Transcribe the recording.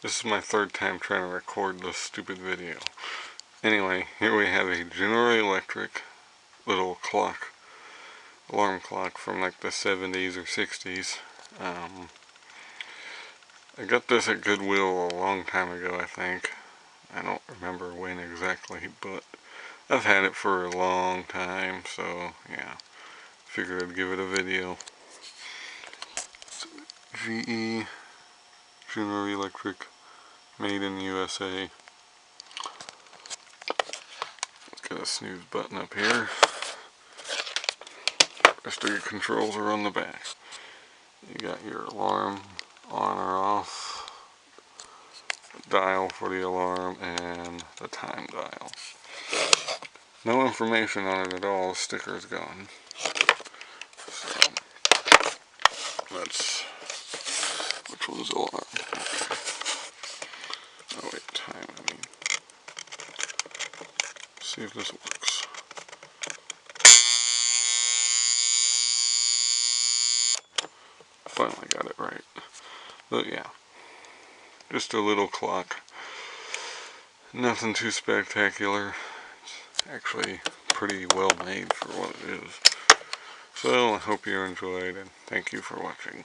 This is my third time trying to record this stupid video. Anyway, here we have a General Electric little clock, alarm clock from like the 70s or 60s. I got this at Goodwill a long time ago, I think. I don't remember when exactly, but I've had it for a long time, so yeah. Figured I'd give it a video. GE General Electric, made in the USA. Got a snooze button up here. Rest of your controls are on the back. You got your alarm on or off, dial for the alarm, and the time dial. No information on it at all. The sticker's gone. So let's. Which one's alarm? Okay. Oh wait, time. I mean, see if this works. Finally got it right. But yeah, just a little clock. Nothing too spectacular. It's actually pretty well made for what it is. So I hope you enjoyed, and thank you for watching.